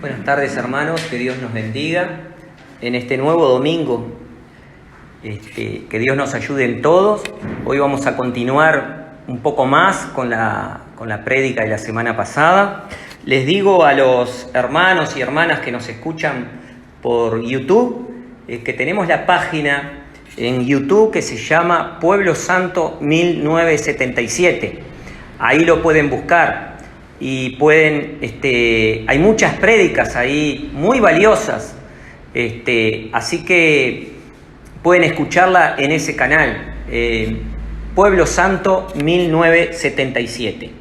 Buenas tardes, hermanos, que Dios nos bendiga en este nuevo domingo, que Dios nos ayude en todos. Hoy vamos a continuar un poco más con la prédica de la semana pasada. Les digo a los hermanos y hermanas que nos escuchan por YouTube, que tenemos la página en YouTube que se llama Pueblo Santo 1977. Ahí lo pueden buscar. Y pueden, hay muchas prédicas ahí muy valiosas, así que pueden escucharla en ese canal, Pueblo Santo 1977.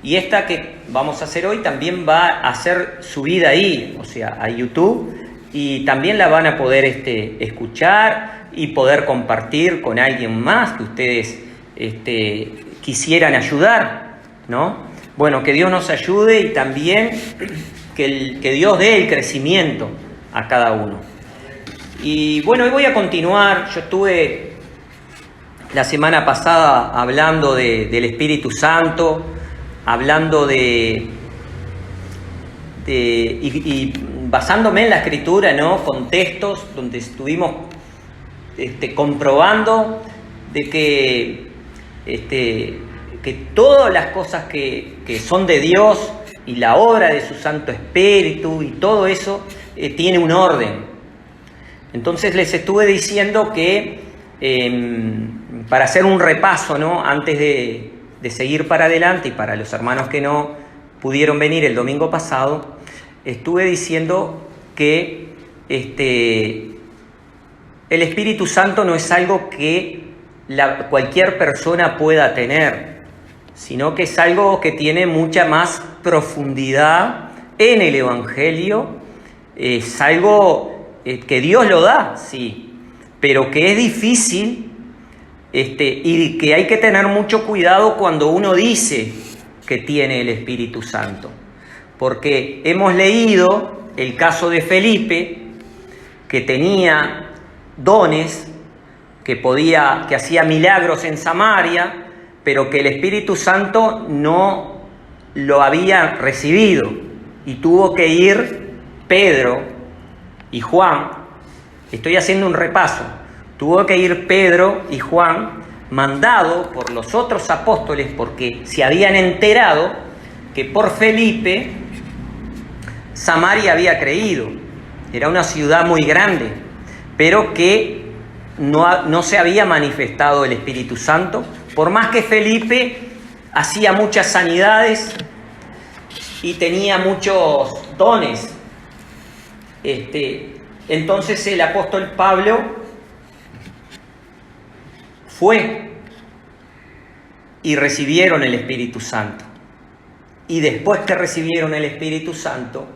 Y esta que vamos a hacer hoy también va a ser subida ahí, o sea, a YouTube, y también la van a poder escuchar y poder compartir con alguien más que ustedes quisieran ayudar, ¿no? Bueno, que Dios nos ayude y también que Dios dé el crecimiento a cada uno. Y bueno, hoy voy a continuar. Yo estuve la semana pasada hablando del Espíritu Santo, hablando y basándome en la Escritura, ¿no? Con textos donde estuvimos comprobando de que todas las cosas que son de Dios y la obra de su Santo Espíritu y todo eso tiene un orden. Entonces les estuve diciendo que para hacer un repaso, ¿no? Antes de seguir para adelante, y para los hermanos que no pudieron venir el domingo pasado, estuve diciendo que el Espíritu Santo no es algo que cualquier persona pueda tener, sino que es algo que tiene mucha más profundidad en el Evangelio. Es algo que Dios lo da, sí, pero que es difícil y que hay que tener mucho cuidado cuando uno dice que tiene el Espíritu Santo. Porque hemos leído el caso de Felipe, que tenía dones, que hacía milagros en Samaria, pero que el Espíritu Santo no lo había recibido, y tuvo que ir Pedro y Juan. Estoy haciendo un repaso. Tuvo que ir Pedro y Juan, mandado por los otros apóstoles, porque se habían enterado que por Felipe Samaria había creído. Era una ciudad muy grande, pero que no se había manifestado el Espíritu Santo, por más que Felipe hacía muchas sanidades y tenía muchos dones. Entonces el apóstol Pablo fue y recibieron el Espíritu Santo. Y después que recibieron el Espíritu Santo,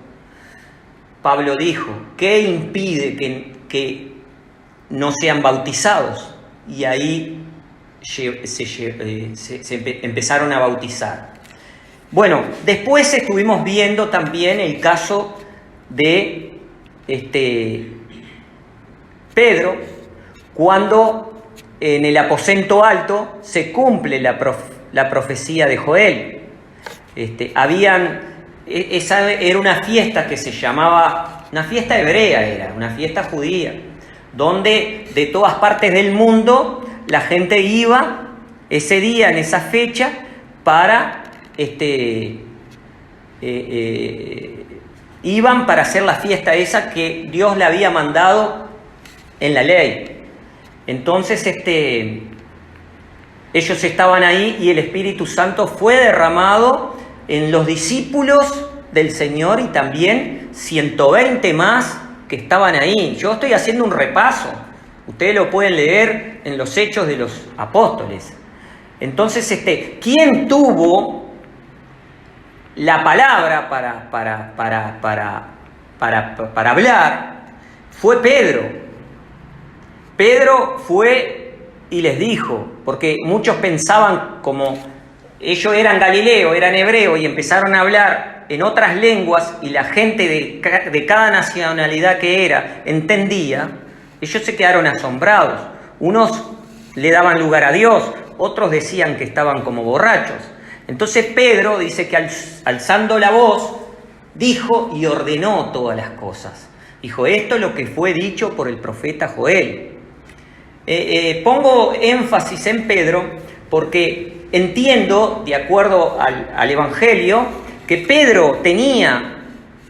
Pablo dijo: ¿qué impide que no sean bautizados? Y ahí se empezaron a bautizar. Bueno, después estuvimos viendo también el caso de Pedro, cuando en el aposento alto se cumple la profecía de Joel. Esa era una fiesta que se llamaba, una fiesta hebrea, era una fiesta judía, donde de todas partes del mundo la gente iba ese día, en esa fecha, para iban para hacer la fiesta esa que Dios le había mandado en la ley. Entonces ellos estaban ahí y el Espíritu Santo fue derramado en los discípulos del Señor y también 120 más que estaban ahí. Yo estoy haciendo un repaso. Ustedes lo pueden leer en los Hechos de los Apóstoles. Entonces, ¿quién tuvo la palabra para hablar? Fue Pedro. Pedro fue y les dijo, porque muchos pensaban, como ellos eran Galileo, eran hebreos, y empezaron a hablar en otras lenguas, y la gente de cada nacionalidad que era entendía. Ellos se quedaron asombrados. Unos le daban lugar a Dios, otros decían que estaban como borrachos. Entonces Pedro dice que alzando la voz dijo y ordenó todas las cosas. Dijo, esto es lo que fue dicho por el profeta Joel. Pongo énfasis en Pedro porque entiendo, de acuerdo al Evangelio, que Pedro tenía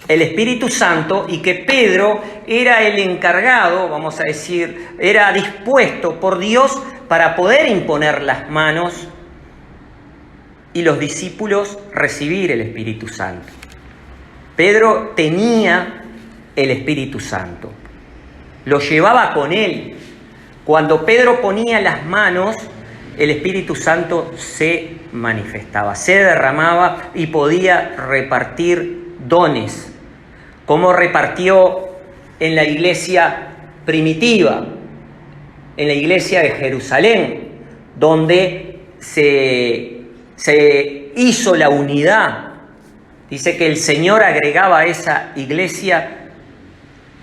el Espíritu Santo y que Pedro era el encargado, vamos a decir, era dispuesto por Dios para poder imponer las manos y los discípulos recibir el Espíritu Santo. Pedro tenía el Espíritu Santo, lo llevaba con él. Cuando Pedro ponía las manos, el Espíritu Santo se manifestaba, se derramaba y podía repartir dones, como repartió en la iglesia primitiva, en la iglesia de Jerusalén, donde se hizo la unidad. Dice que el Señor agregaba a esa iglesia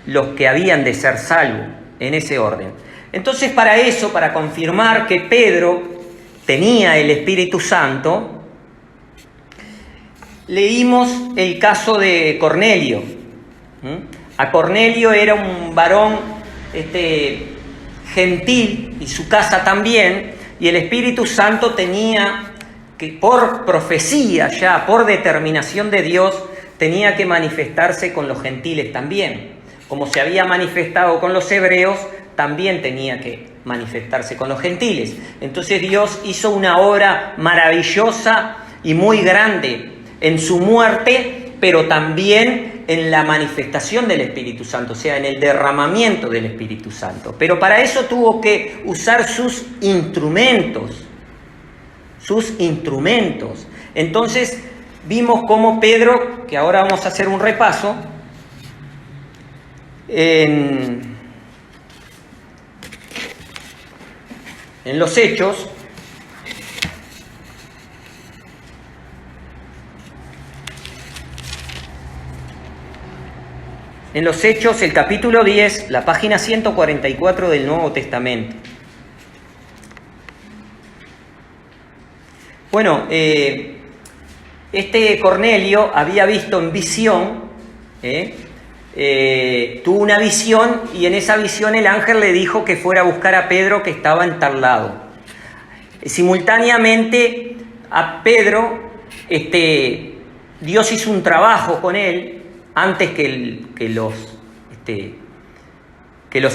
los que habían de ser salvos, en ese orden. Entonces, para eso, para confirmar que Pedro tenía el Espíritu Santo, leímos el caso de Cornelio. A Cornelio era un varón gentil, y su casa también, y el Espíritu Santo tenía que, por profecía ya, por determinación de Dios, tenía que manifestarse con los gentiles también. Como se había manifestado con los hebreos, también tenía que manifestarse con los gentiles. Entonces Dios hizo una obra maravillosa y muy grande en su muerte, pero también en la manifestación del Espíritu Santo, o sea, en el derramamiento del Espíritu Santo. Pero para eso tuvo que usar sus instrumentos. Entonces vimos cómo Pedro, que ahora vamos a hacer un repaso, en los Hechos, el capítulo 10, la página 144 del Nuevo Testamento. Bueno, este Cornelio había visto en visión, tuvo una visión, y en esa visión el ángel le dijo que fuera a buscar a Pedro, que estaba en tal lado. Simultáneamente a Pedro, Dios hizo un trabajo con él antes que los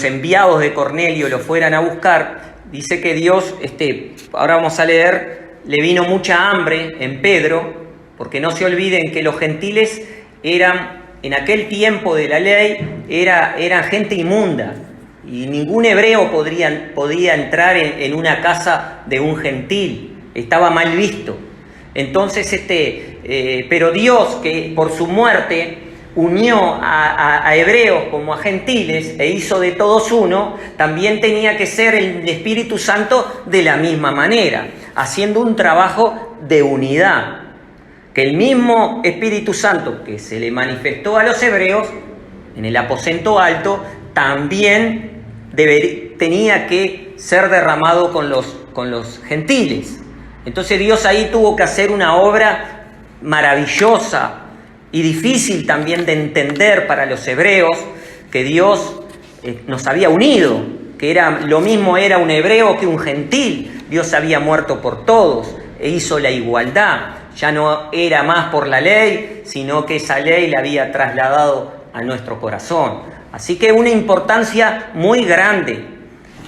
enviados de Cornelio lo fueran a buscar. Dice que Dios, ahora vamos a leer, le vino mucha hambre en Pedro, porque no se olviden que los gentiles eran, en aquel tiempo de la ley, eran gente inmunda, y ningún hebreo podía entrar en una casa de un gentil, estaba mal visto. Entonces, pero Dios, que por su muerte unió a hebreos como a gentiles e hizo de todos uno, también tenía que ser el Espíritu Santo de la misma manera, haciendo un trabajo de unidad. Que el mismo Espíritu Santo que se le manifestó a los hebreos en el aposento alto, también tenía que ser derramado con los gentiles. Entonces Dios ahí tuvo que hacer una obra maravillosa y difícil también de entender para los hebreos, que Dios nos había unido, que lo mismo era un hebreo que un gentil. Dios había muerto por todos e hizo la igualdad. Ya no era más por la ley, sino que esa ley la había trasladado a nuestro corazón. Así que una importancia muy grande.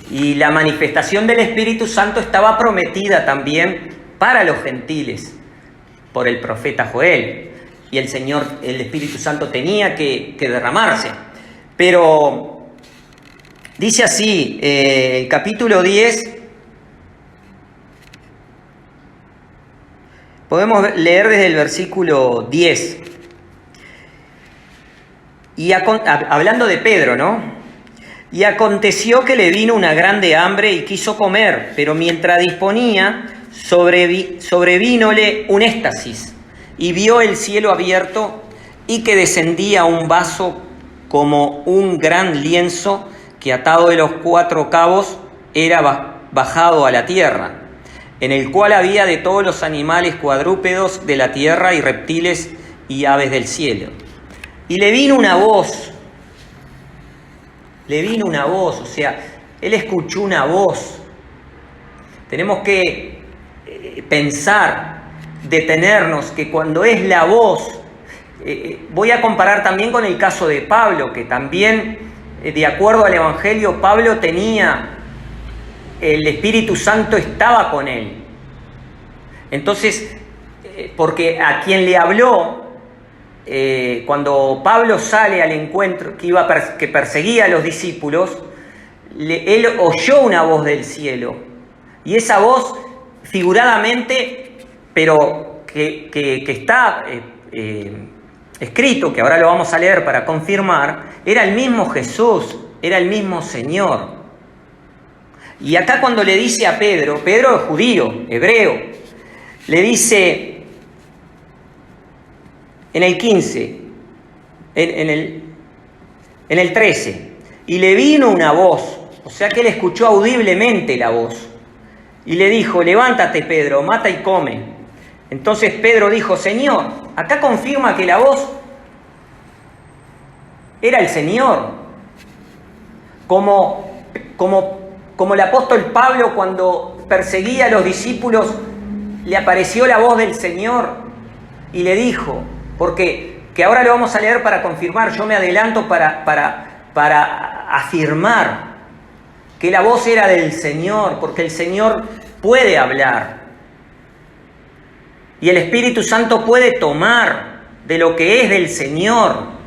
Y la manifestación del Espíritu Santo estaba prometida también para los gentiles por el profeta Joel. Y el Espíritu Santo tenía que derramarse. Pero dice así, el capítulo 10, podemos leer desde el versículo 10. Y hablando de Pedro, ¿no? Y aconteció que le vino una grande hambre y quiso comer, pero mientras disponía, sobrevínole un éxtasis, y vio el cielo abierto y que descendía un vaso como un gran lienzo que, atado de los 4 cabos, era bajado a la tierra, en el cual había de todos los animales cuadrúpedos de la tierra y reptiles y aves del cielo. y le vino una voz. Le vino una voz, o sea, él escuchó una voz. Tenemos que pensar, detenernos, que cuando es la voz, voy a comparar también con el caso de Pablo, que también, de acuerdo al Evangelio, Pablo tenía, el Espíritu Santo estaba con él. Entonces, porque a quien le habló, cuando Pablo sale al encuentro, que perseguía a los discípulos, él oyó una voz del cielo. Y esa voz, figuradamente, pero que está escrito, que ahora lo vamos a leer para confirmar, era el mismo Jesús, era el mismo Señor. Y acá cuando le dice a Pedro, Pedro es judío, hebreo, le dice en el 15, en el 13, y le vino una voz, o sea que él escuchó audiblemente la voz, y le dijo, levántate Pedro, mata y come. Entonces Pedro dijo, Señor, acá confirma que la voz era el Señor, como el apóstol Pablo cuando perseguía a los discípulos, le apareció la voz del Señor y le dijo, porque que ahora lo vamos a leer para confirmar, yo me adelanto para afirmar que la voz era del Señor, porque el Señor puede hablar y el Espíritu Santo puede tomar de lo que es del Señor.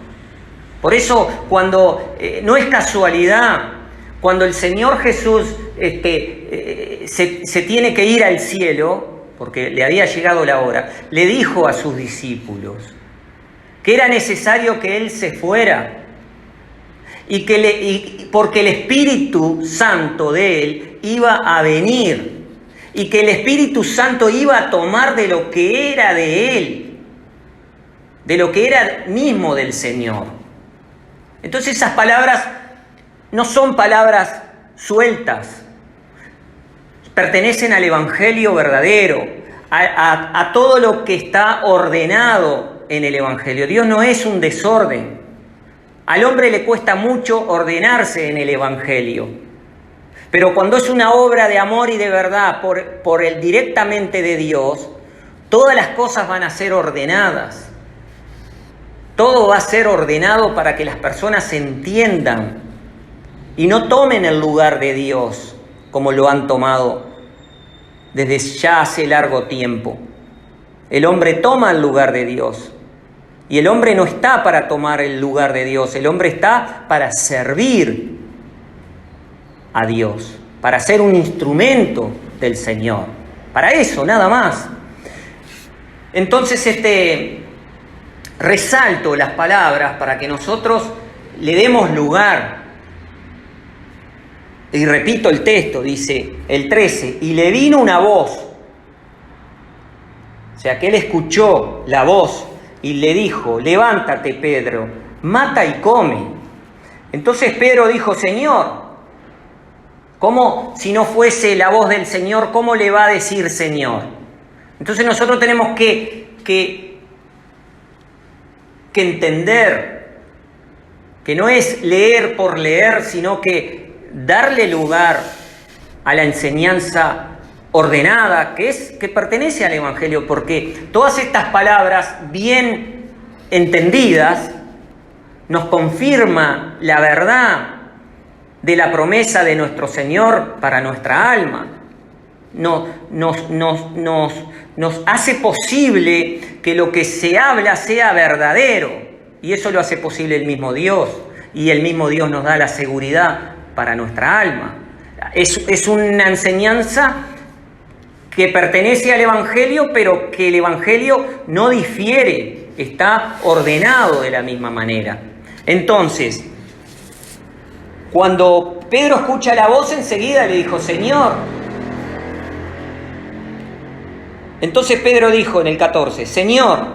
Por eso, cuando no es casualidad, cuando el Señor Jesús se tiene que ir al cielo, porque le había llegado la hora, le dijo a sus discípulos que era necesario que Él se fuera porque el Espíritu Santo de Él iba a venir y que el Espíritu Santo iba a tomar de lo que era de Él, de lo que era mismo del Señor. Entonces esas palabras no son palabras sueltas, pertenecen al Evangelio verdadero, a todo lo que está ordenado en el Evangelio. Dios no es un desorden. Al hombre le cuesta mucho ordenarse en el Evangelio, pero cuando es una obra de amor y de verdad por el directamente de Dios, todas las cosas van a ser ordenadas. Todo va a ser ordenado para que las personas entiendan y no tomen el lugar de Dios como lo han tomado desde ya hace largo tiempo. El hombre toma el lugar de Dios y el hombre no está para tomar el lugar de Dios, el hombre está para servir a Dios, para ser un instrumento del Señor, para eso, nada más. Entonces resalto las palabras para que nosotros le demos lugar. Y repito el texto, dice el 13, y le vino una voz. O sea que él escuchó la voz y le dijo, levántate Pedro, mata y come. Entonces Pedro dijo, Señor, ¿cómo si no fuese la voz del Señor, cómo le va a decir Señor? Entonces nosotros tenemos que entender que no es leer por leer, sino que darle lugar a la enseñanza ordenada que pertenece al Evangelio, porque todas estas palabras bien entendidas nos confirma la verdad de la promesa de nuestro Señor para nuestra alma. Nos hace posible que lo que se habla sea verdadero, y eso lo hace posible el mismo Dios, y el mismo Dios nos da la seguridad para nuestra alma. Es una enseñanza que pertenece al Evangelio, pero que el Evangelio no difiere, está ordenado de la misma manera. Entonces, cuando Pedro escucha la voz, enseguida le dijo, Señor. Entonces Pedro dijo en el 14, Señor,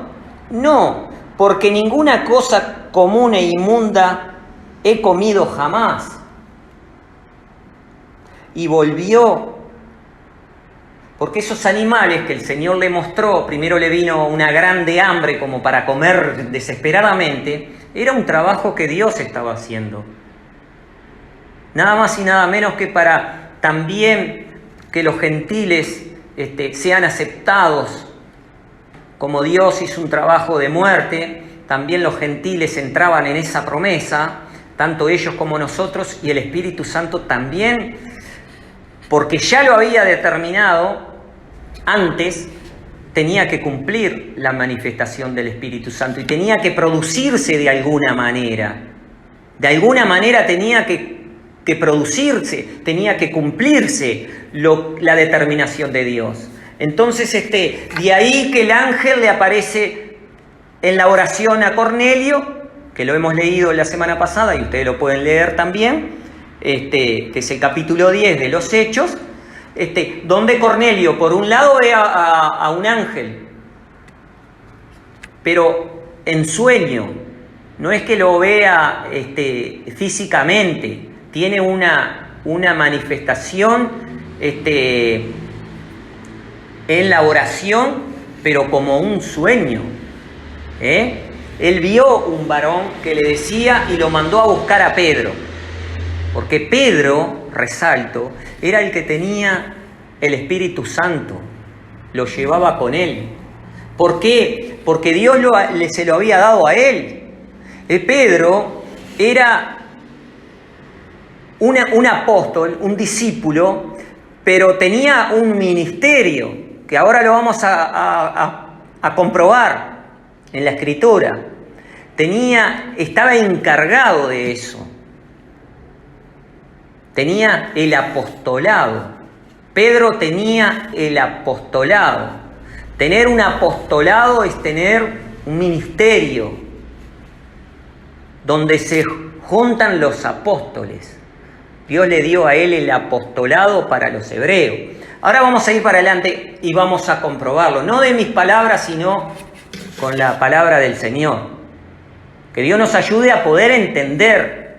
no, porque ninguna cosa común e inmunda he comido jamás. Y volvió, porque esos animales que el Señor le mostró, primero le vino una grande hambre como para comer desesperadamente, era un trabajo que Dios estaba haciendo. Nada más y nada menos que para también que los gentiles sean aceptados. Como Dios hizo un trabajo de muerte, también los gentiles entraban en esa promesa, tanto ellos como nosotros, y el Espíritu Santo también, porque ya lo había determinado antes, tenía que cumplir la manifestación del Espíritu Santo y tenía que producirse de alguna manera. De alguna manera tenía que producirse, tenía que cumplirse la determinación de Dios. Entonces, de ahí que el ángel le aparece en la oración a Cornelio, que lo hemos leído la semana pasada y ustedes lo pueden leer también, que es el capítulo 10 de los Hechos, donde Cornelio, por un lado, ve a un ángel, pero en sueño, no es que lo vea físicamente, tiene una manifestación en la oración, pero como un sueño. Él vio un varón que le decía y lo mandó a buscar a Pedro, porque Pedro, resalto, era el que tenía el Espíritu Santo, lo llevaba con él. ¿Por qué? Porque Dios se lo había dado a él. Pedro era un apóstol, un discípulo, pero tenía un ministerio, que ahora lo vamos a comprobar en la Escritura. Estaba encargado de eso. Tenía el apostolado. Pedro tenía el apostolado. Tener un apostolado es tener un ministerio donde se juntan los apóstoles. Dios le dio a él el apostolado para los hebreos. Ahora vamos a ir para adelante y vamos a comprobarlo. No de mis palabras, sino con la palabra del Señor. Que Dios nos ayude a poder entender.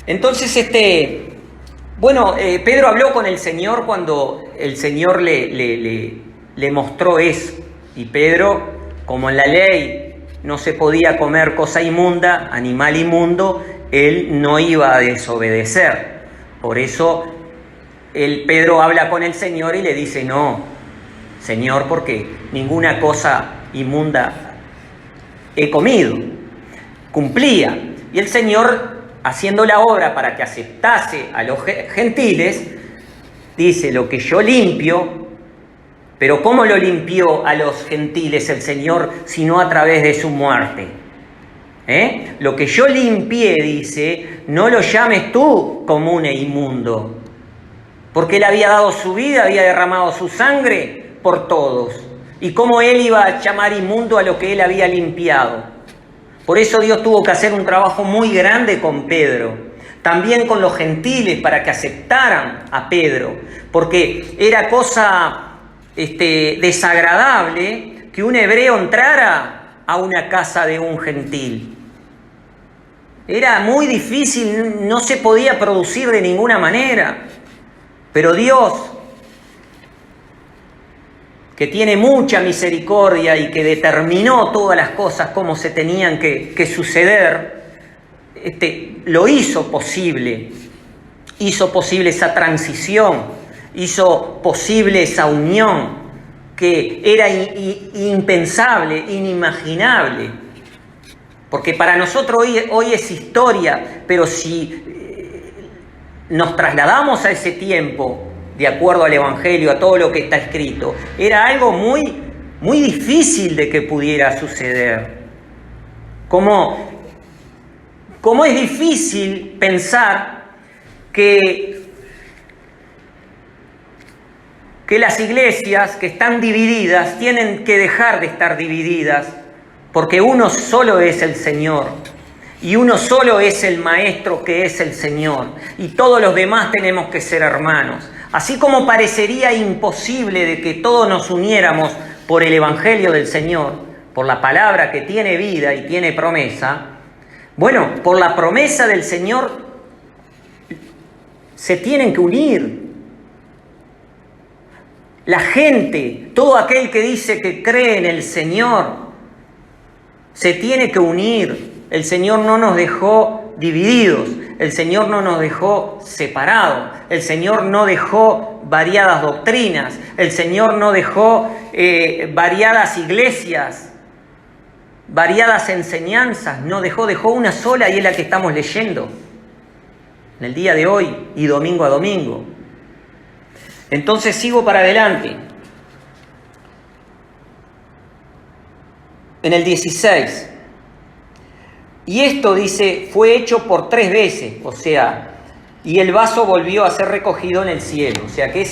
Entonces, Pedro habló con el Señor cuando el Señor le mostró eso. Y Pedro, como en la ley no se podía comer cosa inmunda, animal inmundo, él no iba a desobedecer. Por eso Pedro habla con el Señor y le dice: no, Señor, porque ninguna cosa inmunda he comido. Cumplía. Y el Señor, haciendo la obra para que aceptase a los gentiles, dice: lo que yo limpio. Pero ¿cómo lo limpió a los gentiles el Señor, sino a través de su muerte? Lo que yo limpié, dice, no lo llames tú común e inmundo, porque Él había dado su vida, había derramado su sangre por todos. ¿Y cómo Él iba a llamar inmundo a lo que Él había limpiado? Por eso Dios tuvo que hacer un trabajo muy grande con Pedro, también con los gentiles, para que aceptaran a Pedro, porque era cosa desagradable que un hebreo entrara a una casa de un gentil. Era muy difícil, no se podía producir de ninguna manera. Pero Dios, que tiene mucha misericordia y que determinó todas las cosas como se tenían que suceder, lo hizo posible. Hizo posible esa transición, hizo posible esa unión que era impensable, inimaginable. Porque para nosotros hoy es historia, pero si nos trasladamos a ese tiempo, de acuerdo al Evangelio, a todo lo que está escrito, era algo muy, muy difícil de que pudiera suceder. Como es difícil pensar que las iglesias que están divididas tienen que dejar de estar divididas, porque uno solo es el Señor y uno solo es el Maestro, que es el Señor, y todos los demás tenemos que ser hermanos. Así como parecería imposible de que todos nos uniéramos por el Evangelio del Señor, por la palabra que tiene vida y tiene promesa, bueno, por la promesa del Señor se tienen que unir. La gente, todo aquel que dice que cree en el Señor, se tiene que unir. El Señor no nos dejó divididos, el Señor no nos dejó separados, el Señor no dejó variadas doctrinas, el Señor no dejó variadas iglesias, variadas enseñanzas, no dejó una sola y es la que estamos leyendo en el día de hoy y domingo a domingo. Entonces sigo para adelante. En el 16. Y esto, dice, fue hecho por 3 veces, o sea, y el vaso volvió a ser recogido en el cielo. O sea que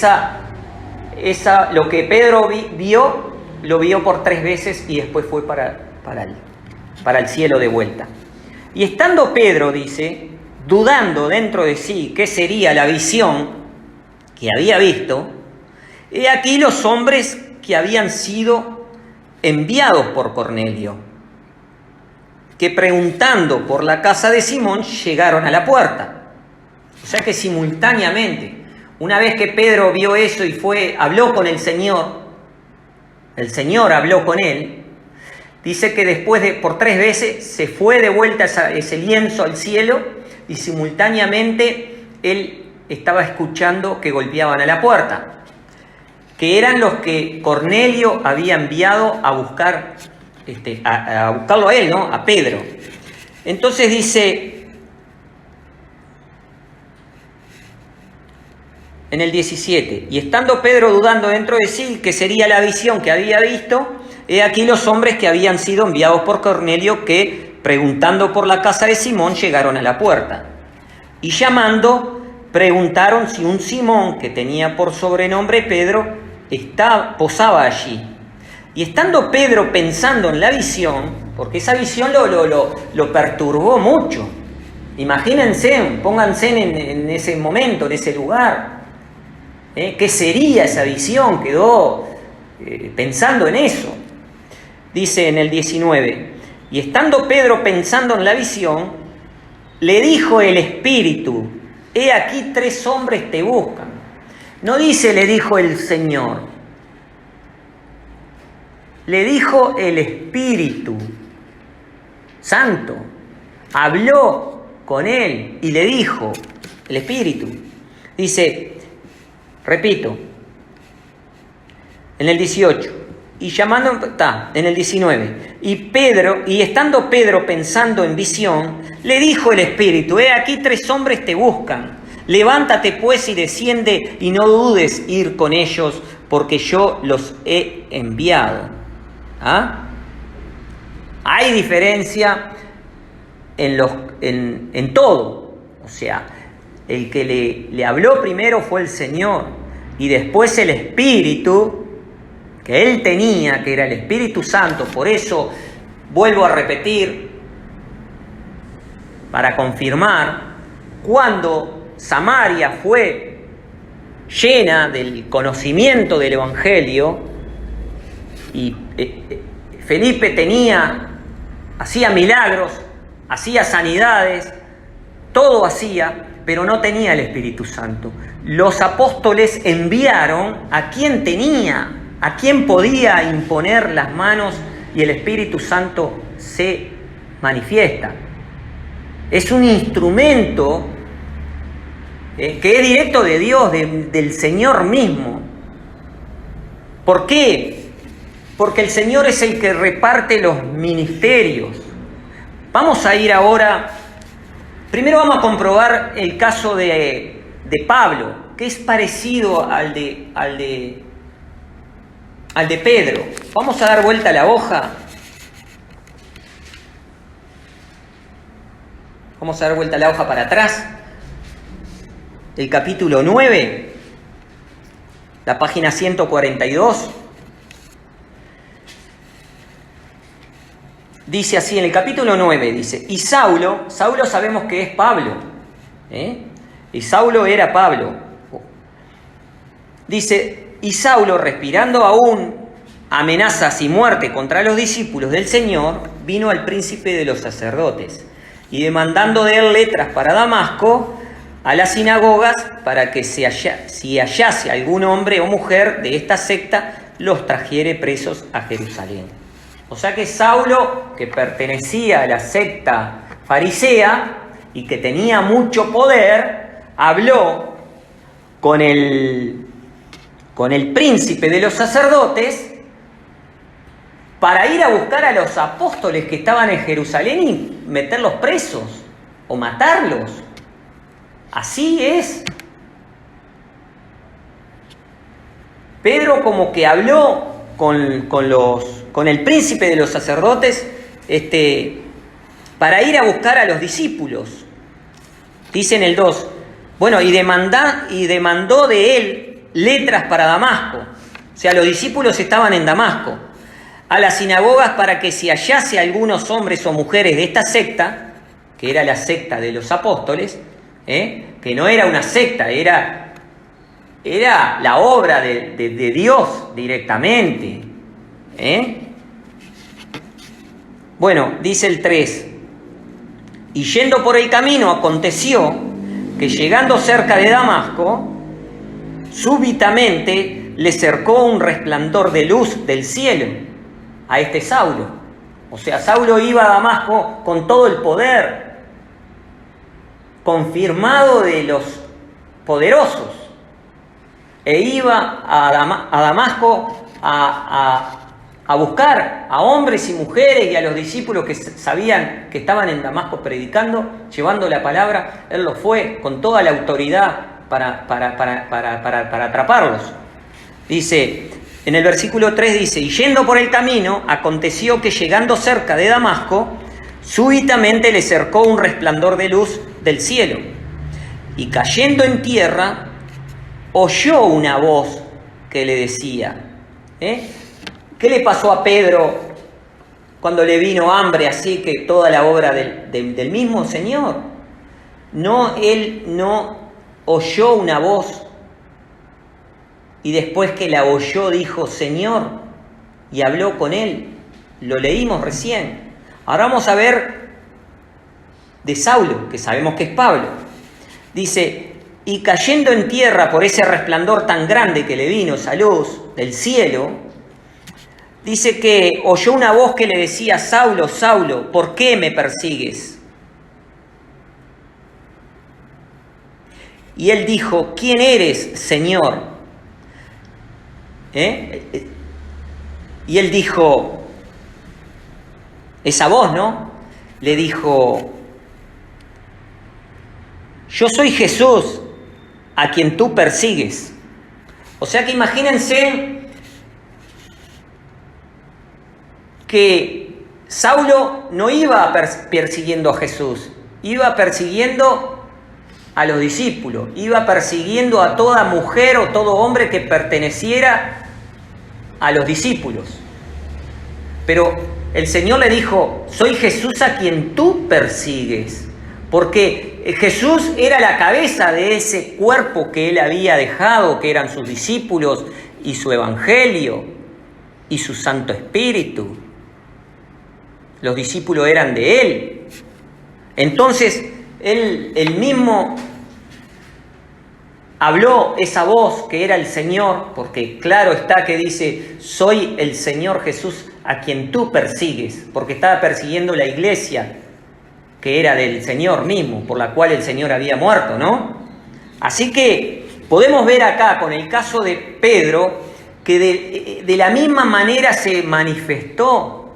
lo que Pedro vio, lo vio por 3 veces y después fue para el cielo de vuelta. Y estando Pedro, dice, dudando dentro de sí qué sería la visión que había visto, he aquí los hombres que habían sido enviados por Cornelio, que preguntando por la casa de Simón llegaron a la puerta. O sea que simultáneamente, una vez que Pedro vio eso y habló con el Señor habló con él, dice que después por 3 veces se fue de vuelta ese lienzo al cielo y simultáneamente él estaba escuchando que golpeaban a la puerta, que eran los que Cornelio había enviado a buscar, a buscarlo a él, ¿no? A Pedro. Entonces dice en el 17, y estando Pedro dudando dentro de sí que sería la visión que había visto, he aquí los hombres que habían sido enviados por Cornelio, que preguntando por la casa de Simón llegaron a la puerta. Y llamando, preguntaron si un Simón, que tenía por sobrenombre Pedro, posaba allí. Y estando Pedro pensando en la visión, porque esa visión lo perturbó mucho. Imagínense, pónganse en ese momento, en ese lugar. ¿Qué sería esa visión? Quedó pensando en eso. Dice en el 19, y estando Pedro pensando en la visión, le dijo el Espíritu, he aquí 3 hombres te buscan. No dice le dijo el Señor. Le dijo el Espíritu Santo. Habló con él y le dijo el Espíritu. Dice, repito, en el 18, y llamando, en el 19, y estando Pedro pensando en visión, le dijo el Espíritu, he aquí 3 hombres te buscan. Levántate pues y desciende y no dudes ir con ellos, porque yo los he enviado. ¿Ah? Hay diferencia en todo. O sea, el que le habló primero fue el Señor y después el Espíritu que él tenía, que era el Espíritu Santo. Por eso vuelvo a repetir, para confirmar, cuando Samaria fue llena del conocimiento del Evangelio y Felipe hacía milagros, hacía sanidades, todo hacía, pero no tenía el Espíritu Santo. Los apóstoles enviaron a quien podía imponer las manos y el Espíritu Santo se manifiesta. Es un instrumento que es directo de Dios, del Señor mismo. ¿Por qué? Porque el Señor es el que reparte los ministerios. Vamos a ir ahora, primero vamos a comprobar el caso de Pablo, que es parecido al de Pedro. Vamos a dar vuelta a la hoja. Vamos a dar vuelta a la hoja para atrás. El capítulo 9, la página 142. Dice así, en el capítulo 9, dice, y Saulo sabemos que es Pablo, y Saulo era Pablo. Dice, y Saulo, respirando aún amenazas y muerte contra los discípulos del Señor, vino al príncipe de los sacerdotes, y demandando de él letras para Damasco, a las sinagogas, para que si hallase algún hombre o mujer de esta secta, los trajere presos a Jerusalén. O sea que Saulo, que pertenecía a la secta farisea y que tenía mucho poder, habló con el príncipe de los sacerdotes para ir a buscar a los apóstoles que estaban en Jerusalén y meterlos presos o matarlos. Así es. Pedro como que habló con el príncipe de los sacerdotes para ir a buscar a los discípulos. Dice en el 2, bueno, y demandó de él letras para Damasco. O sea, los discípulos estaban en Damasco. A las sinagogas para que si hallase algunos hombres o mujeres de esta secta, que era la secta de los apóstoles, que no era una secta, era la obra de Dios directamente. Bueno, dice el 3, y yendo por el camino aconteció que llegando cerca de Damasco, súbitamente le cercó un resplandor de luz del cielo a este Saulo. O sea, Saulo iba a Damasco con todo el poder, confirmado de los poderosos, e iba a Damasco a buscar a hombres y mujeres y a los discípulos que sabían que estaban en Damasco predicando, llevando la palabra. Él lo fue con toda la autoridad para atraparlos. Dice, en el versículo 3 dice, y yendo por el camino, aconteció que llegando cerca de Damasco, súbitamente le cercó un resplandor de luz del cielo, y cayendo en tierra, oyó una voz que le decía, ¿qué le pasó a Pedro cuando le vino hambre así que toda la obra del mismo Señor? No, él no oyó una voz y después que la oyó dijo, Señor, y habló con él. Lo leímos recién. Ahora vamos a ver de Saulo, que sabemos que es Pablo. Dice, y cayendo en tierra por ese resplandor tan grande que le vino, esa luz del cielo, dice que oyó una voz que le decía, Saulo, Saulo, ¿por qué me persigues? Y él dijo, ¿quién eres, Señor? Y él dijo, esa voz, ¿no? Le dijo, yo soy Jesús, a quien tú persigues. O sea que imagínense que Saulo no iba persiguiendo a Jesús, iba persiguiendo a los discípulos, iba persiguiendo a toda mujer o todo hombre que perteneciera a los discípulos. Pero el Señor le dijo, soy Jesús a quien tú persigues, porque Jesús era la cabeza de ese cuerpo que él había dejado, que eran sus discípulos y su evangelio y su Santo Espíritu. Los discípulos eran de él. Entonces, él mismo habló esa voz que era el Señor, porque claro está que dice, soy el Señor Jesús a quien tú persigues, porque estaba persiguiendo la iglesia que era del Señor mismo, por la cual el Señor había muerto, ¿no? Así que podemos ver acá con el caso de Pedro que de la misma manera se manifestó,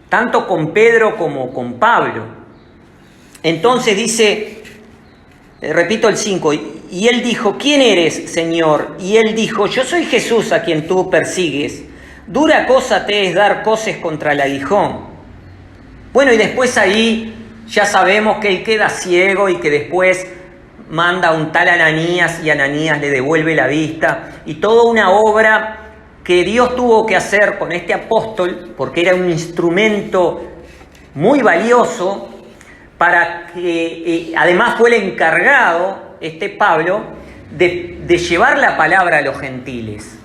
tanto con Pedro como con Pablo. Entonces dice, repito el 5, y él dijo, ¿quién eres, Señor? Y él dijo, yo soy Jesús a quien tú persigues. Dura cosa te es dar coces contra el aguijón. Bueno, y después ahí ya sabemos que él queda ciego y que después manda a un tal Ananías y Ananías le devuelve la vista. Y toda una obra que Dios tuvo que hacer con este apóstol, porque era un instrumento muy valioso, para que además fue el encargado, Pablo, de llevar la palabra a los gentiles,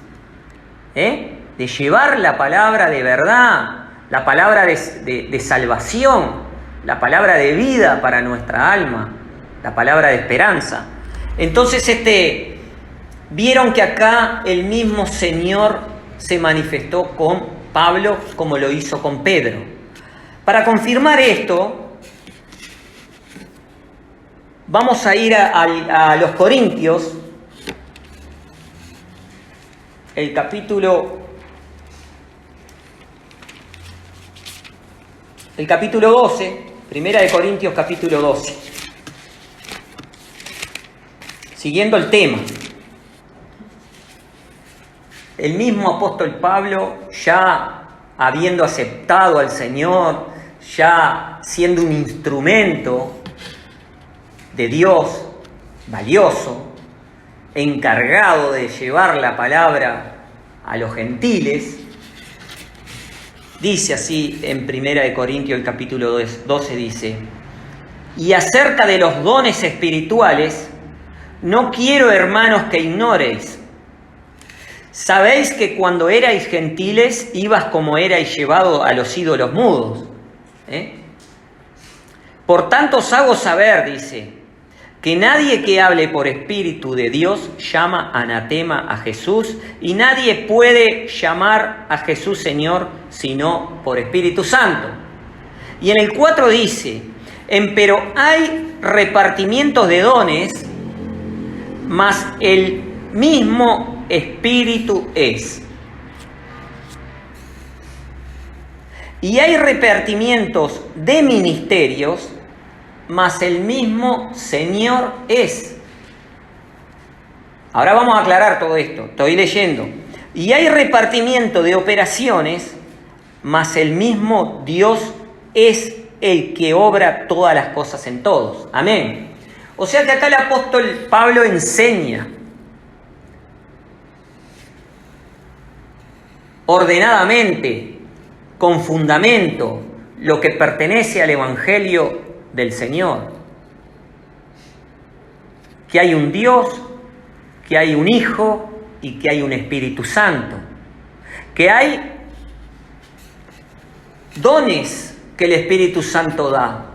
de llevar la palabra de verdad, la palabra de salvación, la palabra de vida para nuestra alma, la palabra de esperanza. Entonces vieron que acá el mismo Señor se manifestó con Pablo como lo hizo con Pedro. Para confirmar esto, vamos a ir a los Corintios, el capítulo 12, Primera de Corintios capítulo 12, siguiendo el tema. El mismo apóstol Pablo, ya habiendo aceptado al Señor, ya siendo un instrumento de Dios valioso, encargado de llevar la palabra a los gentiles, dice así en 1 Corintios el capítulo 12, dice: y acerca de los dones espirituales, no quiero, hermanos, que ignoréis. Sabéis que cuando erais gentiles, ibas como erais llevado a los ídolos mudos. Por tanto os hago saber, dice, que nadie que hable por Espíritu de Dios llama anatema a Jesús, y nadie puede llamar a Jesús Señor sino por Espíritu Santo. Y en el 4 dice: empero hay repartimientos de dones, mas el mismo Espíritu es. Y hay repartimientos de ministerios, mas el mismo Señor es. Ahora vamos a aclarar todo esto. Estoy leyendo. Y hay repartimiento de operaciones, mas el mismo Dios es el que obra todas las cosas en todos. Amén. O sea que acá el apóstol Pablo enseña ordenadamente, con fundamento, lo que pertenece al Evangelio del Señor. Que hay un Dios, que hay un Hijo y que hay un Espíritu Santo. Que hay dones que el Espíritu Santo da,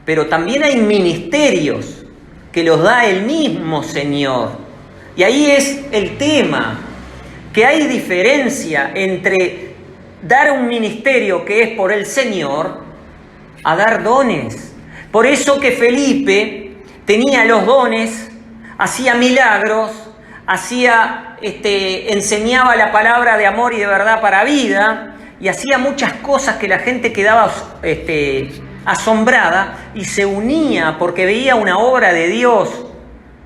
pero también hay ministerios que los da el mismo Señor. Y ahí es el tema, que hay diferencia entre dar un ministerio que es por el Señor a dar dones. Por eso que Felipe tenía los dones, hacía milagros, enseñaba la palabra de amor y de verdad para vida, y hacía muchas cosas que la gente quedaba asombrada y se unía porque veía una obra de Dios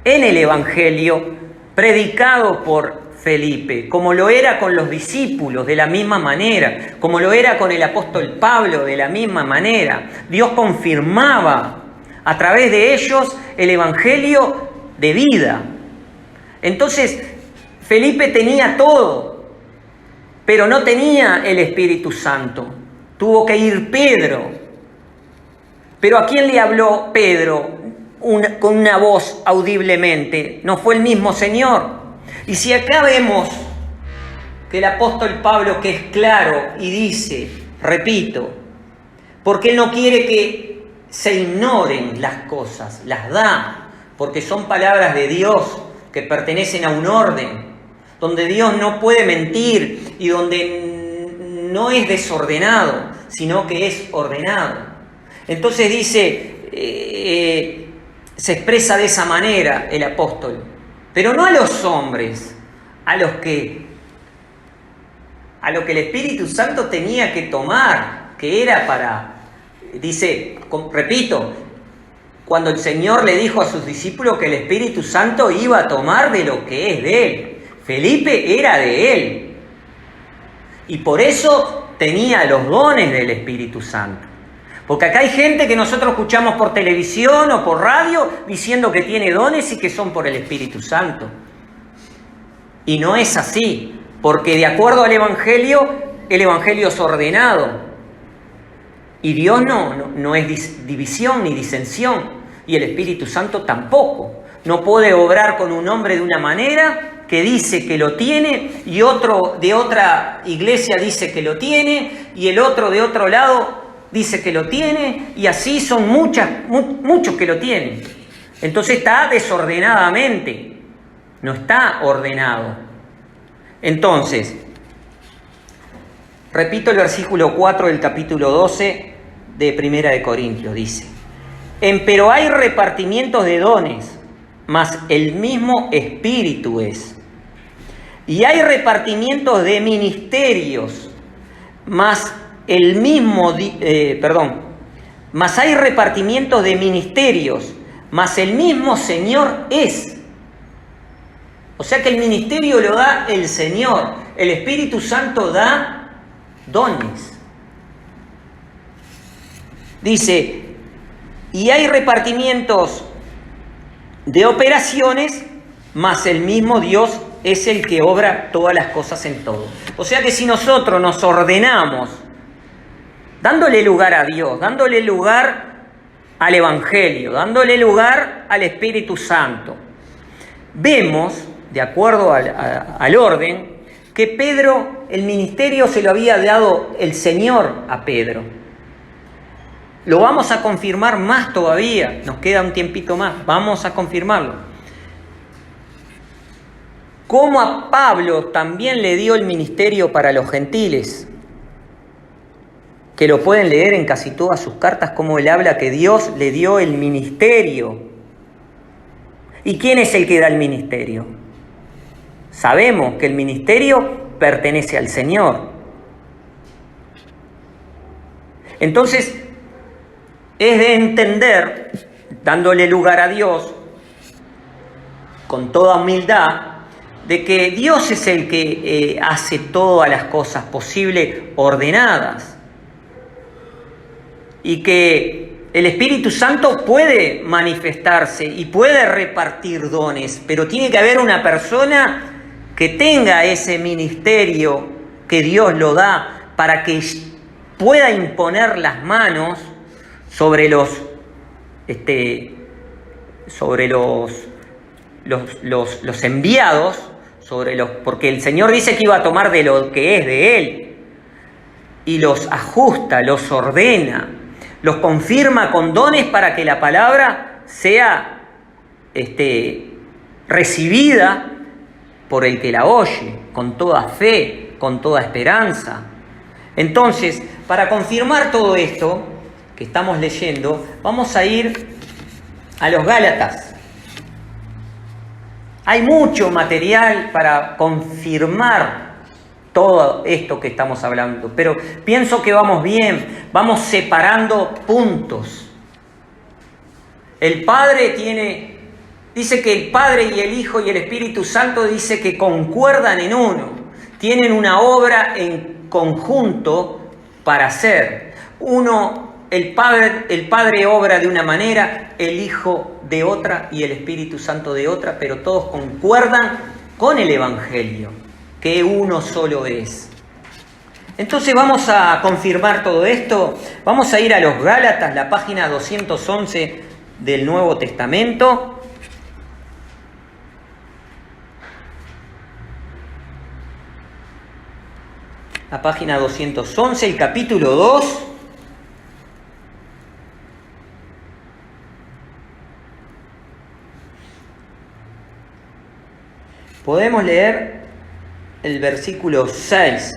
en el Evangelio predicado por Felipe, como lo era con los discípulos de la misma manera, como lo era con el apóstol Pablo de la misma manera. Dios confirmaba a través de ellos el Evangelio de vida. Entonces, Felipe tenía todo, pero no tenía el Espíritu Santo. Tuvo que ir Pedro. Pero ¿a quién le habló Pedro con una voz audiblemente? ¿No fue el mismo Señor? Y si acá vemos que el apóstol Pablo, que es claro y dice, repito, porque él no quiere que se ignoren las cosas, las da, porque son palabras de Dios que pertenecen a un orden, donde Dios no puede mentir y donde no es desordenado, sino que es ordenado. Entonces dice, se expresa de esa manera el apóstol, pero no a los hombres, a lo que el Espíritu Santo tenía que tomar, que era para, dice, repito, cuando el Señor le dijo a sus discípulos que el Espíritu Santo iba a tomar de lo que es de él. Felipe era de él. Y por eso tenía los dones del Espíritu Santo. Porque acá hay gente que nosotros escuchamos por televisión o por radio diciendo que tiene dones y que son por el Espíritu Santo. Y no es así, porque de acuerdo al Evangelio, el Evangelio es ordenado. Y Dios no es división ni disensión, y el Espíritu Santo tampoco. No puede obrar con un hombre de una manera que dice que lo tiene, y otro de otra iglesia dice que lo tiene, y el otro de otro lado dice que lo tiene, y así son muchos que lo tienen. Entonces está desordenadamente, no está ordenado. Entonces, Repito el versículo 4 del capítulo 12 de Primera de Corintios, dice: Empero hay repartimientos de dones, mas el mismo Espíritu es. Y hay repartimientos de ministerios, mas el mismo, mas hay repartimientos de ministerios, mas el mismo Señor es. O sea que el ministerio lo da el Señor. El Espíritu Santo da dones. Dice, y hay repartimientos de operaciones, mas el mismo Dios es el que obra todas las cosas en todo. O sea que si nosotros nos ordenamos, dándole lugar a Dios, dándole lugar al Evangelio, dándole lugar al Espíritu Santo, vemos, de acuerdo al orden, que Pedro, el ministerio se lo había dado el Señor a Pedro. Lo vamos a confirmar más todavía, nos queda un tiempito más, vamos a confirmarlo. Como a Pablo también le dio el ministerio para los gentiles, que lo pueden leer en casi todas sus cartas, como él habla que Dios le dio el ministerio. ¿Y quién es el que da el ministerio? Sabemos que el ministerio pertenece al Señor. Entonces, es de entender, dándole lugar a Dios, con toda humildad, de que Dios es el que hace todas las cosas posibles ordenadas. Y que el Espíritu Santo puede manifestarse y puede repartir dones, pero tiene que haber una persona que tenga ese ministerio que Dios lo da para que pueda imponer las manos sobre los enviados, porque el Señor dice que iba a tomar de lo que es de Él y los ajusta, los ordena, los confirma con dones para que la palabra sea recibida por el que la oye, con toda fe, con toda esperanza. Entonces, para confirmar todo esto que estamos leyendo, vamos a ir a los Gálatas. Hay mucho material para confirmar todo esto que estamos hablando, pero pienso que vamos bien, vamos separando puntos. El Padre dice que el Padre y el Hijo y el Espíritu Santo dice que concuerdan en uno, tienen una obra en conjunto para hacer. El Padre obra de una manera, el Hijo de otra y el Espíritu Santo de otra, pero todos concuerdan con el Evangelio, que uno solo es. Entonces vamos a confirmar todo esto. Vamos a ir a los Gálatas, la página 211 del Nuevo Testamento. La página 211, el capítulo 2. Podemos leer el versículo 6.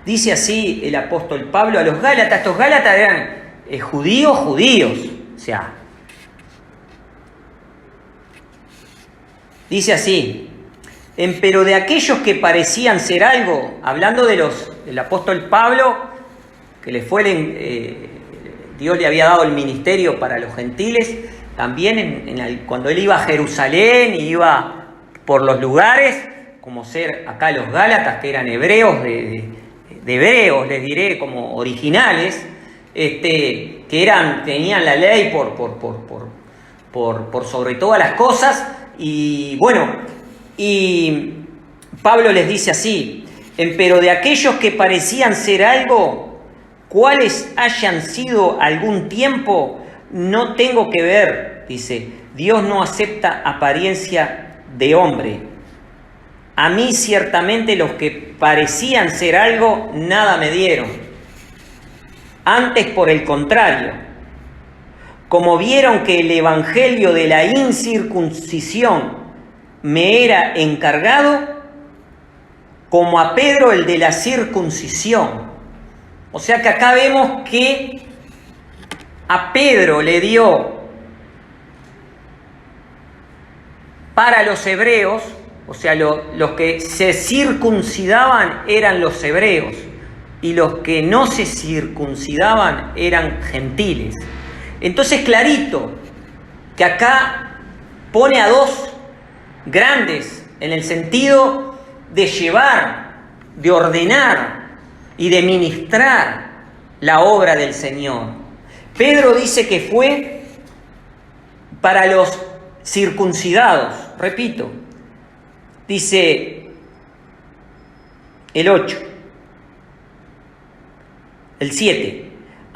Dice así el apóstol Pablo a los Gálatas. Estos Gálatas eran judíos, o sea, dice así: empero de aquellos que parecían ser algo, hablando del apóstol Pablo, que Dios le había dado el ministerio para los gentiles, también cuando él iba a Jerusalén y iba por los lugares, como ser acá los Gálatas, que eran hebreos, de hebreos, les diré, como originales, que tenían la ley por sobre todas las cosas. Y bueno, y Pablo les dice así: empero de aquellos que parecían ser algo, cuales hayan sido algún tiempo, no tengo que ver, dice, Dios no acepta apariencia de hombre. A mí ciertamente los que parecían ser algo, nada me dieron. Antes, por el contrario, como vieron que el evangelio de la incircuncisión me era encargado como a Pedro el de la circuncisión. O sea que acá vemos que a Pedro le dio para los hebreos, o sea, los que se circuncidaban eran los hebreos y los que no se circuncidaban eran gentiles. Entonces, clarito que acá pone a dos grandes en el sentido de llevar, de ordenar y de ministrar la obra del Señor. Pedro dice que fue para los circuncidados, repito, dice el 8, el 7.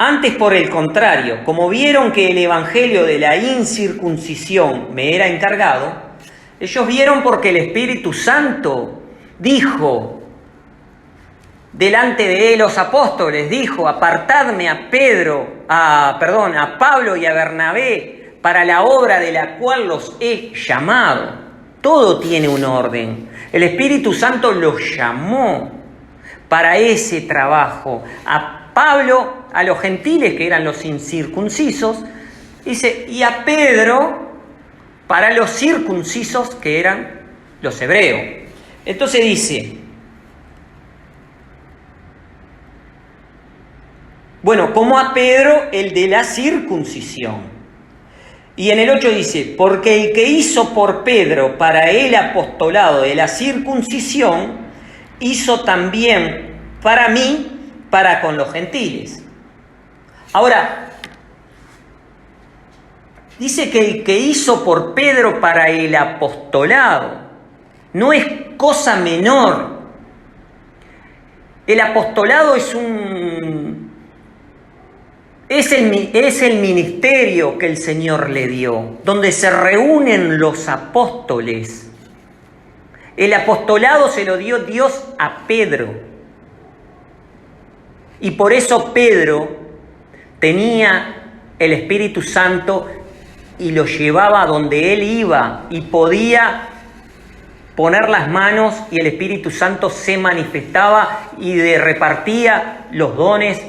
Antes, por el contrario, como vieron que el evangelio de la incircuncisión me era encargado, ellos vieron porque el Espíritu Santo dijo delante de los apóstoles, dijo: apartadme a Pablo y a Bernabé para la obra de la cual los he llamado. Todo tiene un orden. El Espíritu Santo los llamó para ese trabajo. A Pablo, a los gentiles, que eran los incircuncisos, dice, y a Pedro para los circuncisos, que eran los hebreos. Entonces dice, bueno, como a Pedro el de la circuncisión. Y en el 8 dice, porque el que hizo por Pedro para el apostolado de la circuncisión, hizo también para mí, para con los gentiles. Ahora, dice que el que hizo por Pedro para el apostolado no es cosa menor. El apostolado es el ministerio que el Señor le dio, donde se reúnen los apóstoles. El apostolado se lo dio Dios a Pedro. Y por eso Pedro tenía el Espíritu Santo y lo llevaba donde él iba y podía poner las manos y el Espíritu Santo se manifestaba y repartía los dones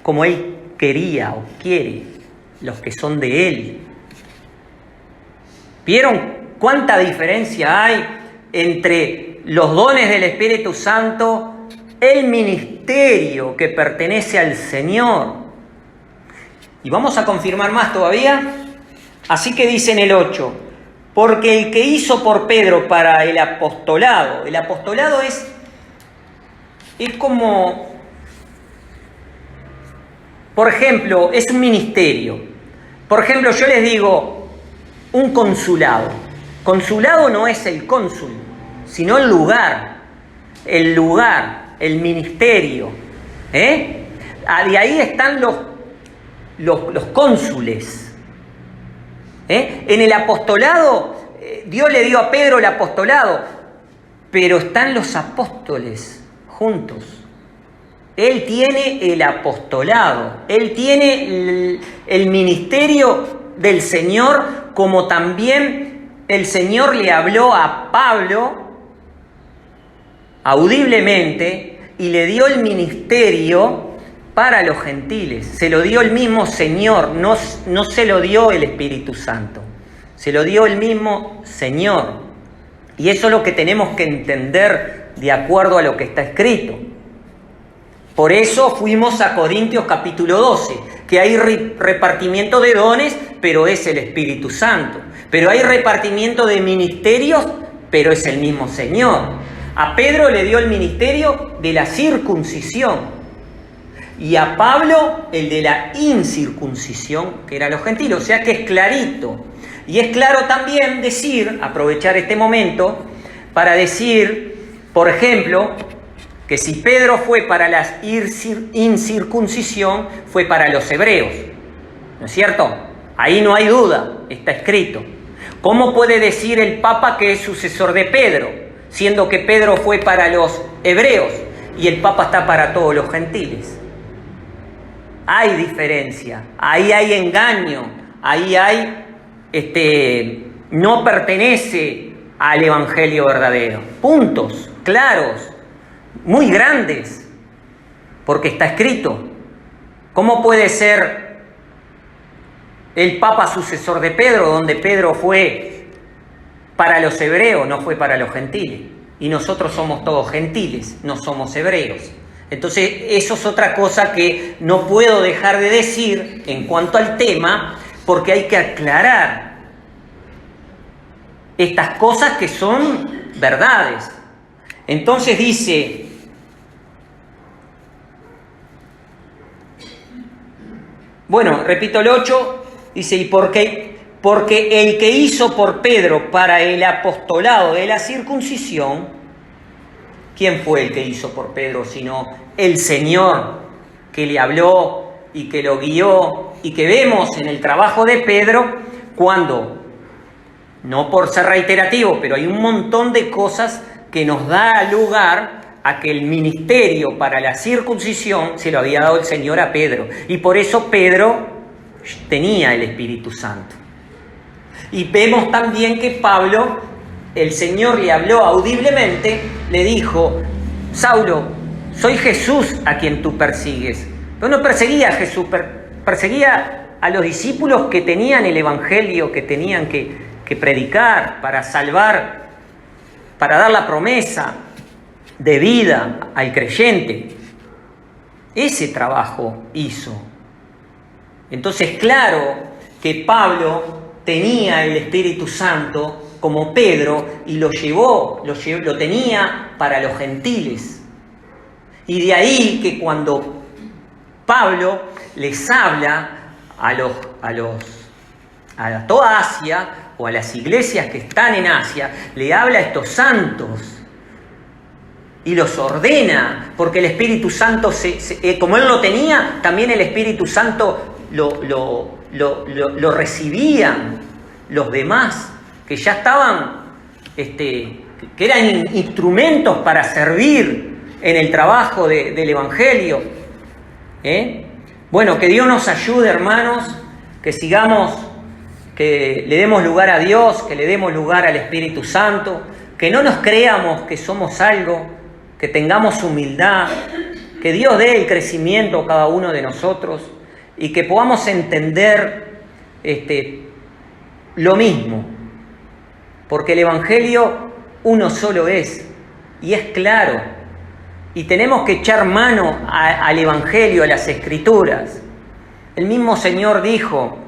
como él quería o quiere, los que son de él. ¿Vieron cuánta diferencia hay entre los dones del Espíritu Santo, el ministerio que pertenece al Señor? Y vamos a confirmar más todavía. Así que dice en el 8, porque el que hizo por Pedro para el apostolado es como, por ejemplo, es un ministerio. Por ejemplo, yo les digo, un consulado. Consulado no es el cónsul, sino el lugar, el ministerio. De ahí están los cónsules. En el apostolado, Dios le dio a Pedro el apostolado, pero están los apóstoles juntos. Él tiene el apostolado, él tiene el ministerio del Señor, como también el Señor le habló a Pablo audiblemente y le dio el ministerio para los gentiles. Se lo dio el mismo Señor, no se lo dio el Espíritu Santo, se lo dio el mismo Señor. Y eso es lo que tenemos que entender de acuerdo a lo que está escrito. Por eso fuimos a Corintios capítulo 12, que hay repartimiento de dones, pero es el Espíritu Santo. Pero hay repartimiento de ministerios, pero es el mismo Señor. A Pedro le dio el ministerio de la circuncisión y a Pablo el de la incircuncisión, que eran los gentiles. O sea que es clarito. Y es claro también aprovechar este momento para decir, por ejemplo, que si Pedro fue para la incircuncisión, fue para los hebreos. ¿No es cierto? Ahí no hay duda, está escrito. ¿Cómo puede decir el Papa que es sucesor de Pedro, siendo que Pedro fue para los hebreos y el Papa está para todos los gentiles? Hay diferencia, ahí hay engaño, ahí hay no pertenece al Evangelio verdadero. Puntos claros, muy grandes, porque está escrito. ¿Cómo puede ser el Papa sucesor de Pedro, donde Pedro fue para los hebreos, no fue para los gentiles? Y nosotros somos todos gentiles, no somos hebreos. Entonces, eso es otra cosa que no puedo dejar de decir en cuanto al tema, porque hay que aclarar estas cosas que son verdades. Entonces dice, bueno, repito el 8, dice, ¿y por qué? Porque el que hizo por Pedro para el apostolado de la circuncisión, ¿quién fue el que hizo por Pedro sino el Señor que le habló y que lo guió y que vemos en el trabajo de Pedro cuando, no por ser reiterativo, pero hay un montón de cosas que nos da lugar a que el ministerio para la circuncisión se lo había dado el Señor a Pedro. Y por eso Pedro tenía el Espíritu Santo. Y vemos también que Pablo, el Señor le habló audiblemente, le dijo, Saulo, soy Jesús a quien tú persigues. Pero no perseguía a Jesús, perseguía a los discípulos que tenían el Evangelio, que tenían que predicar para salvar, para dar la promesa de vida al creyente. Ese trabajo hizo. Entonces, claro que Pablo tenía el Espíritu Santo como Pedro y lo tenía para los gentiles. Y de ahí que cuando Pablo les habla a toda Asia o a las iglesias que están en Asia, le habla a estos santos y los ordena, porque el Espíritu Santo, como él lo tenía, también el Espíritu Santo lo recibían los demás, que ya estaban, que eran instrumentos para servir en el trabajo del Evangelio. Bueno, que Dios nos ayude, hermanos, que sigamos, que le demos lugar a Dios, que le demos lugar al Espíritu Santo, que no nos creamos que somos algo, que tengamos humildad, que Dios dé el crecimiento a cada uno de nosotros y que podamos entender lo mismo, porque el Evangelio uno solo es, y es claro, y tenemos que echar mano al Evangelio, a las Escrituras. El mismo Señor dijo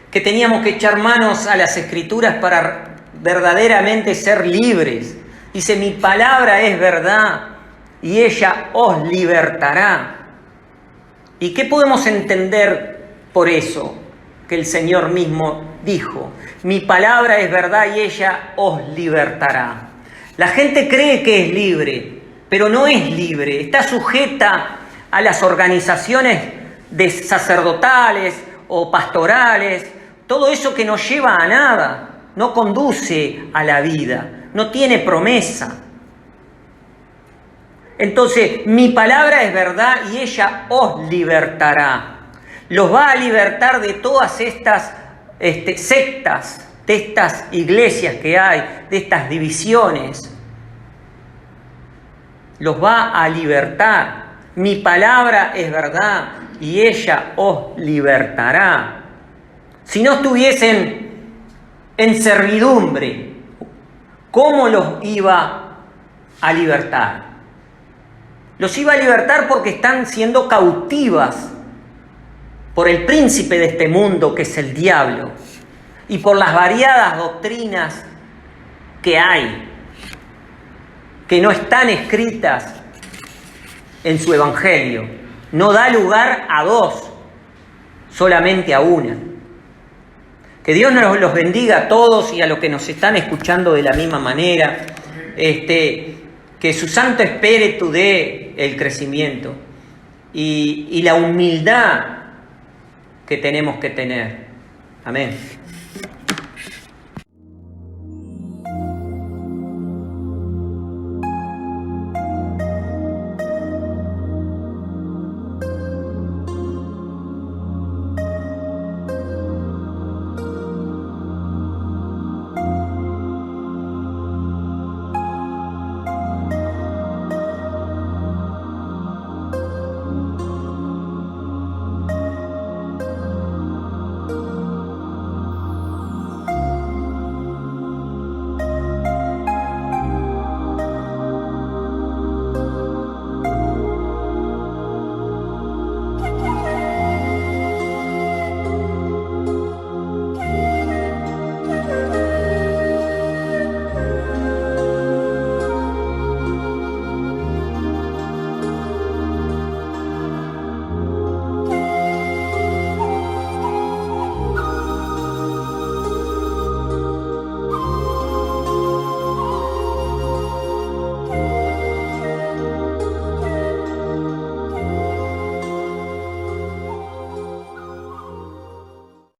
que teníamos que echar manos a las Escrituras para verdaderamente ser libres. Dice, mi palabra es verdad y ella os libertará. ¿Y qué podemos entender por eso que el Señor mismo dijo? Mi palabra es verdad y ella os libertará. La gente cree que es libre, pero no es libre. Está sujeta a las organizaciones sacerdotales o pastorales. Todo eso que no lleva a nada, no conduce a la vida. No tiene promesa. Entonces, mi palabra es verdad y ella os libertará. Los va a libertar de todas estas sectas, de estas iglesias que hay, de estas divisiones. Los va a libertar. Mi palabra es verdad y ella os libertará. Si no estuviesen en servidumbre, ¿cómo los iba a libertar? Los iba a libertar porque están siendo cautivas por el príncipe de este mundo, que es el diablo, y por las variadas doctrinas que hay, que no están escritas en su evangelio. No da lugar a dos, solamente a una. Que Dios nos los bendiga a todos y a los que nos están escuchando de la misma manera. Que su Santo Espíritu dé el crecimiento y la humildad que tenemos que tener. Amén.